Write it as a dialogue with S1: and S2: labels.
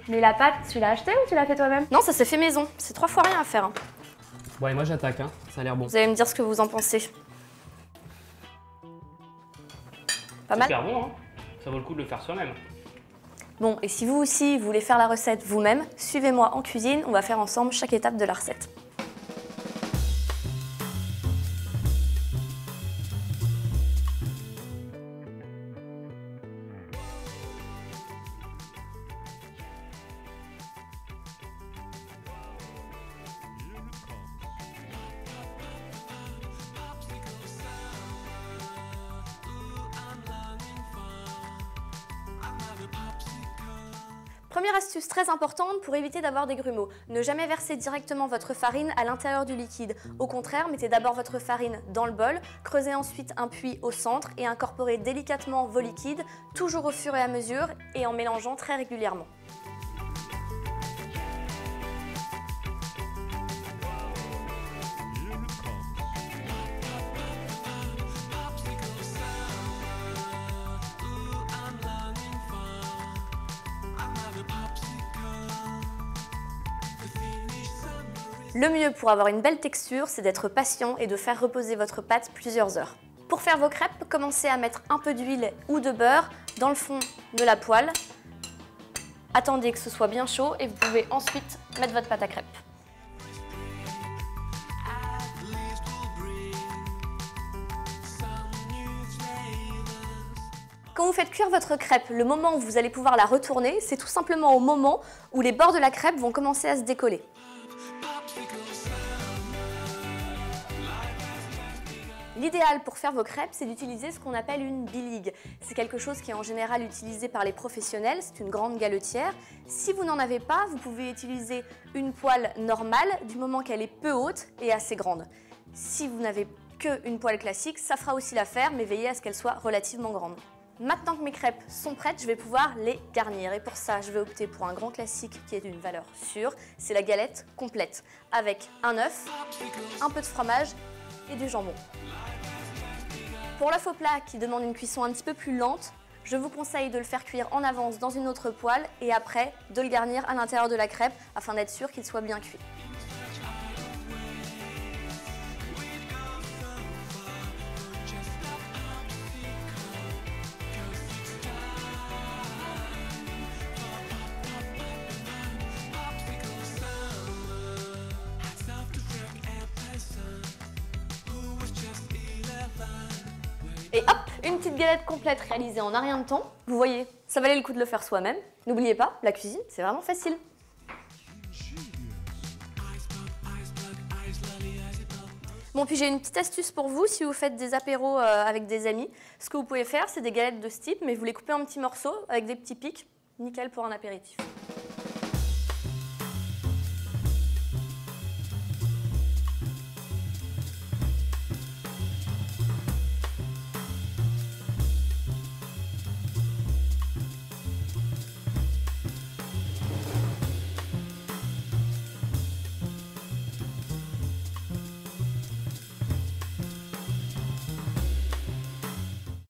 S1: Mais la pâte, tu l'as achetée ou tu l'as fait toi-même?
S2: Non, ça s'est fait maison. C'est 3 fois rien à faire. Hein.
S3: Bon, et moi j'attaque, hein. Ça a l'air bon.
S2: Vous allez me dire ce que vous en pensez. Pas mal?
S3: Super bon, hein. Ça vaut le coup de le faire soi-même.
S2: Bon, et si vous aussi voulez faire la recette vous-même, suivez-moi en cuisine, on va faire ensemble chaque étape de la recette. Première astuce très importante pour éviter d'avoir des grumeaux, ne jamais verser directement votre farine à l'intérieur du liquide. Au contraire, mettez d'abord votre farine dans le bol, creusez ensuite un puits au centre et incorporez délicatement vos liquides, toujours au fur et à mesure et en mélangeant très régulièrement. Le mieux pour avoir une belle texture, c'est d'être patient et de faire reposer votre pâte plusieurs heures. Pour faire vos crêpes, commencez à mettre un peu d'huile ou de beurre dans le fond de la poêle. Attendez que ce soit bien chaud et vous pouvez ensuite mettre votre pâte à crêpes. Quand vous faites cuire votre crêpe, le moment où vous allez pouvoir la retourner, c'est tout simplement au moment où les bords de la crêpe vont commencer à se décoller. L'idéal pour faire vos crêpes, c'est d'utiliser ce qu'on appelle une biligue. C'est quelque chose qui est en général utilisé par les professionnels, c'est une grande galetière. Si vous n'en avez pas, vous pouvez utiliser une poêle normale du moment qu'elle est peu haute et assez grande. Si vous n'avez qu'une poêle classique, ça fera aussi l'affaire, mais veillez à ce qu'elle soit relativement grande. Maintenant que mes crêpes sont prêtes, je vais pouvoir les garnir. Et pour ça, je vais opter pour un grand classique qui est d'une valeur sûre. C'est la galette complète, avec un œuf, un peu de fromage et du jambon. Pour l'œuf au plat qui demande une cuisson un petit peu plus lente, je vous conseille de le faire cuire en avance dans une autre poêle et après de le garnir à l'intérieur de la crêpe afin d'être sûr qu'il soit bien cuit. Et hop, une petite galette complète réalisée en un rien de temps. Vous voyez, ça valait le coup de le faire soi-même. N'oubliez pas, la cuisine, c'est vraiment facile. Bon, puis j'ai une petite astuce pour vous si vous faites des apéros avec des amis. Ce que vous pouvez faire, c'est des galettes de ce type, mais vous les coupez en petits morceaux avec des petits pics. Nickel pour un apéritif.